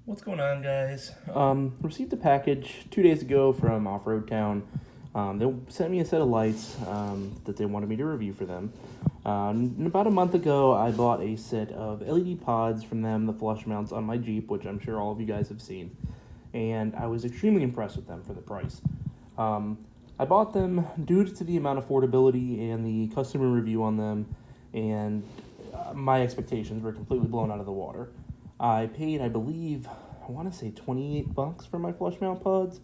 What's going on, guys? Received a package 2 days ago from Offroad Town. They sent me a set of lights that they wanted me to review for them. And about a month ago, I bought a set of LED pods from them, the flush mounts on my Jeep, which I'm sure all of you guys have seen. And I was extremely impressed with them for the price. I bought them due to the amount of affordability and the customer review on them, and my expectations were completely blown out of the water. I paid, I believe, I want to say $28 for my flush mount pods,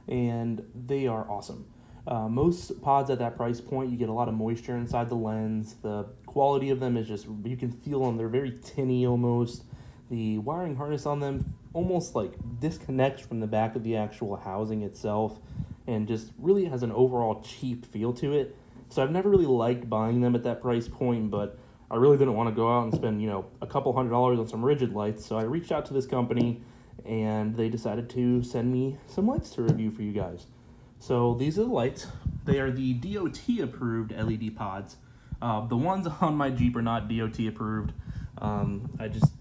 and they are awesome. Most pods at that price point, you get a lot of moisture inside the lens. The quality of them is just, you can feel them, they're very tinny almost. The wiring harness on them almost like disconnects from the back of the actual housing itself, and just really has an overall cheap feel to it. So I've never really liked buying them at that price point, but I really didn't want to go out and spend, a couple $100s on some rigid lights. So I reached out to this company, and they decided to send me some lights to review for you guys. So these are the lights. They are the DOT approved LED pods. The ones on my Jeep are not DOT approved. I just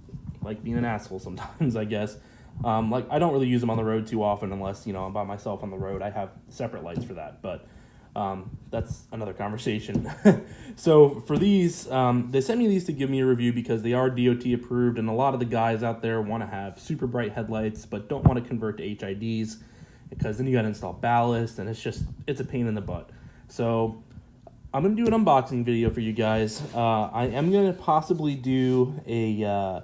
like being an asshole sometimes, I guess. I don't really use them on the road too often unless, I'm by myself on the road. I have separate lights for that, but that's another conversation. So for these, they sent me these to give me a review because they are DOT approved, and a lot of the guys out there want to have super bright headlights but don't want to convert to HIDs because then you got to install ballast, and it's a pain in the butt. So I'm going to do an unboxing video for you guys. I am going to possibly do a,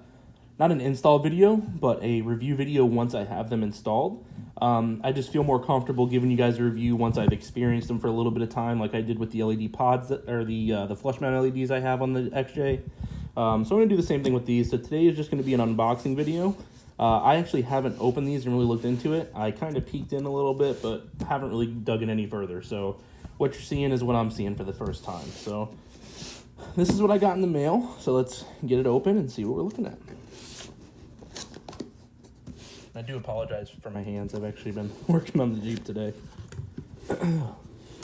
not an install video, but a review video once I have them installed. I just feel more comfortable giving you guys a review once I've experienced them for a little bit of time, like I did with the LED pods, or the flush mount LEDs I have on the XJ. So I'm going to do the same thing with these. So today is just going to be an unboxing video. I actually haven't opened these and really looked into it. I kind of peeked in a little bit, but haven't really dug in any further. So what you're seeing is what I'm seeing for the first time. So this is what I got in the mail. So let's get it open and see what we're looking at. I do apologize for my hands. I've actually been working on the Jeep today.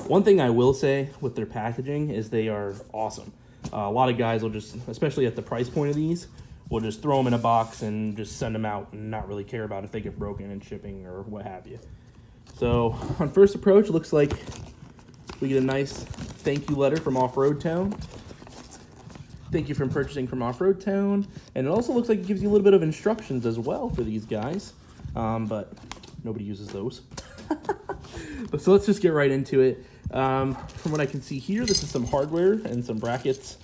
One thing I will say with their packaging is they are awesome. A lot of guys will just, especially at the price point of these, will just throw them in a box and just send them out and not really care about if they get broken in shipping or what have you. So on first approach, it looks like we get a nice thank you letter from Offroad Town. Thank you for purchasing from Offroad Town. And it also looks like it gives you a little bit of instructions as well for these guys. But nobody uses those. So let's just get right into it. From what I can see here, this is some hardware and some brackets.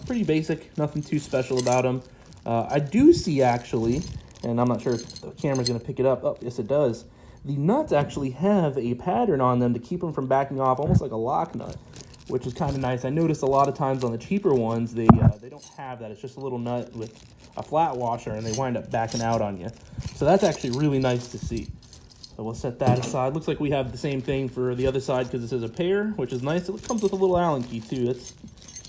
Pretty basic, nothing too special about them. I do see actually, and I'm not sure if the camera's going to pick it up. Oh, yes it does. The nuts actually have a pattern on them to keep them from backing off, almost like a lock nut, which is kind of nice. I noticed a lot of times on the cheaper ones, they don't have that. It's just a little nut with a flat washer, and they wind up backing out on you. So that's actually really nice to see. So we'll set that aside. Looks like we have the same thing for the other side because this is a pair, which is nice. It comes with a little Allen key too. That's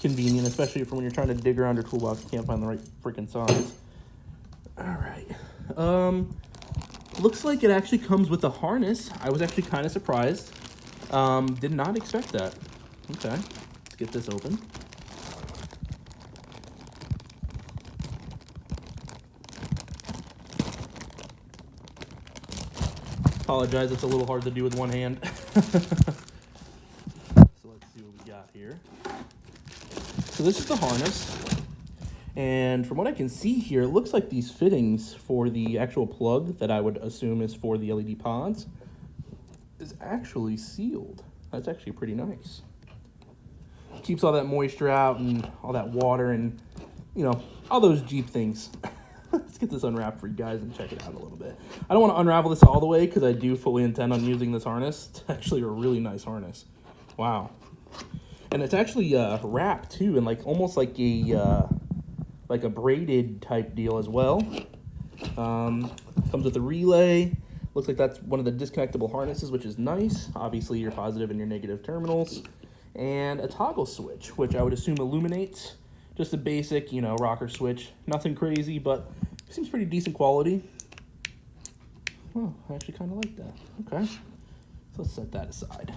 convenient, especially for when you're trying to dig around your toolbox and can't find the right freaking size. All right. Looks like it actually comes with a harness. I was actually kind of surprised. Did not expect that. Okay, let's get this open. Apologize, it's a little hard to do with one hand. So let's see what we got here. So this is the harness. And from what I can see here, it looks like these fittings for the actual plug that I would assume is for the LED pods is actually sealed. That's actually pretty nice. Keeps all that moisture out and all that water and, all those Jeep things. Let's get this unwrapped for you guys and check it out a little bit. I don't want to unravel this all the way because I do fully intend on using this harness. It's actually a really nice harness. Wow. And it's actually wrapped too, and almost like a braided type deal as well. Comes with a relay. Looks like that's one of the disconnectable harnesses, which is nice. Obviously your positive and your negative terminals. And a toggle switch, which I would assume illuminates. Just a basic, rocker switch. Nothing crazy, but seems pretty decent quality. Well, I actually kind of like that. Okay, so let's set that aside.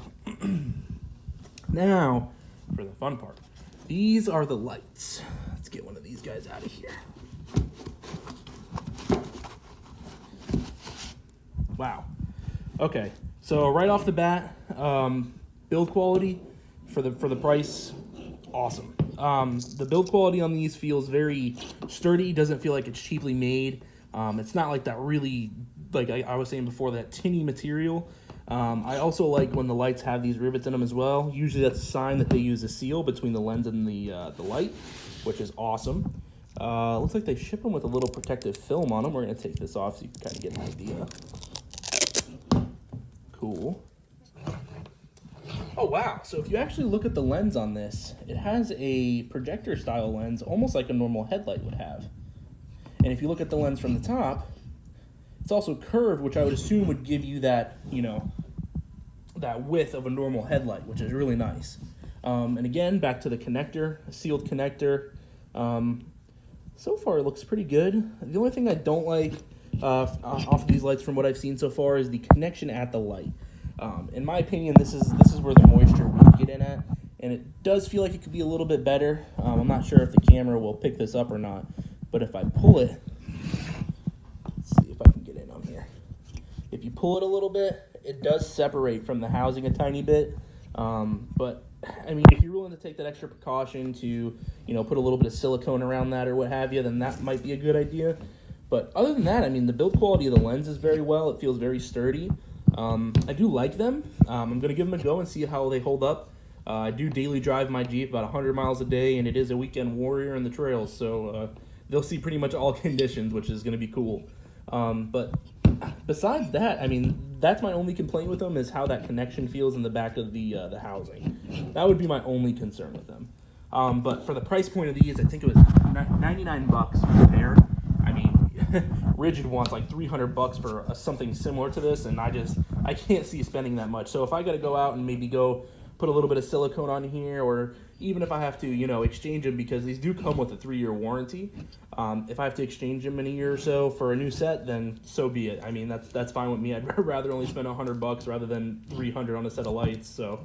Now, for the fun part. These are the lights. Let's get one of these guys out of here. Wow. Okay, so right off the bat, build quality for the price, awesome. The build quality on these feels very sturdy. Doesn't feel like it's cheaply made. It's not like that really, like I was saying before, that tinny material. I also like when the lights have these rivets in them as well. Usually that's a sign that they use a seal between the lens and the light, which is awesome. Looks like they ship them with a little protective film on them. We're going to take this off so you can kind of get an idea. Cool. Oh, wow. So if you actually look at the lens on this, it has a projector style lens, almost like a normal headlight would have. And if you look at the lens from the top, it's also curved, which I would assume would give you that, you know, that width of a normal headlight, which is really nice. And again, back to the connector, a sealed connector. So far, it looks pretty good. The only thing I don't like off of these lights from what I've seen so far is the connection at the light. In my opinion, this is where the moisture would get in at, and it does feel like it could be a little bit better. I'm not sure if the camera will pick this up or not, but if I pull it, let's see if I can get in on here. If you pull it a little bit, it does separate from the housing a tiny bit, but I mean, if you're willing to take that extra precaution to, you know, put a little bit of silicone around that or what have you, then that might be a good idea. But other than that, I mean, the build quality of the lens is very well. It feels very sturdy. I do like them. I'm going to give them a go and see how they hold up. I do daily drive my Jeep about 100 miles a day, and it is a weekend warrior in the trails, so they'll see pretty much all conditions, which is going to be cool. But besides that, I mean, that's my only complaint with them is how that connection feels in the back of the housing. That would be my only concern with them. But for the price point of these, I think it was $99 for the pair. I mean, Rigid wants like $300 for something similar to this, and I can't see spending that much. So if I got to go out and maybe go put a little bit of silicone on here, or even if I have to, you know, exchange them, because these do come with a 3-year warranty. If I have to exchange them in a year or so for a new set, then so be it. I mean, that's fine with me. I'd rather only spend $100 rather than $300 on a set of lights. So,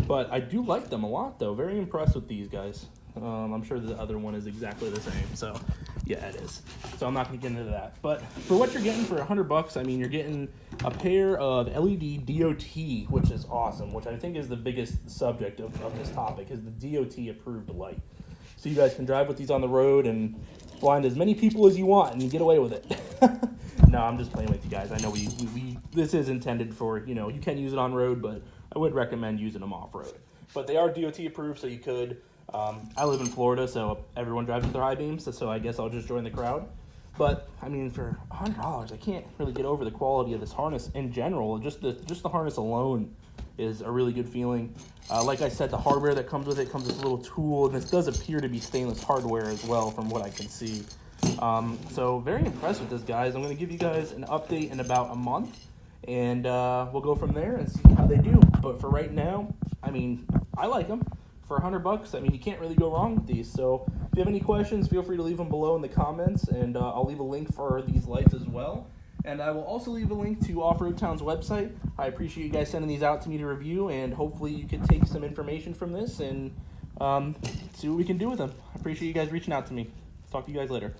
but I do like them a lot, though. Very impressed with these guys. I'm sure the other one is exactly the same. So, yeah, it is. So I'm not going to get into that. But for what you're getting for $100, I mean, you're getting a pair of LED DOT, which is awesome, which I think is the biggest subject of this topic, is the DOT approved light. So you guys can drive with these on the road and blind as many people as you want and you get away with it. No, I'm just playing with you guys. I know this is intended for, you know, you can use it on road, but I would recommend using them off road. But they are DOT approved, so you could. I live in Florida, so everyone drives with their high beams, so I guess I'll just join the crowd. But I mean, for $100, I can't really get over the quality of this harness in general. Just the harness alone is a really good feeling. Like I said, the hardware that comes with it comes with a little tool, and this does appear to be stainless hardware as well, from what I can see. So very impressed with this, guys. I'm going to give you guys an update in about a month, and we'll go from there and see how they do. But for right now, I mean, I like them. For $100, I mean, you can't really go wrong with these. So if you have any questions, feel free to leave them below in the comments, and I'll leave a link for these lights as well. And I will also leave a link to Offroad Town's website. I appreciate you guys sending these out to me to review, and hopefully you can take some information from this and see what we can do with them. I appreciate you guys reaching out to me. Talk to you guys later.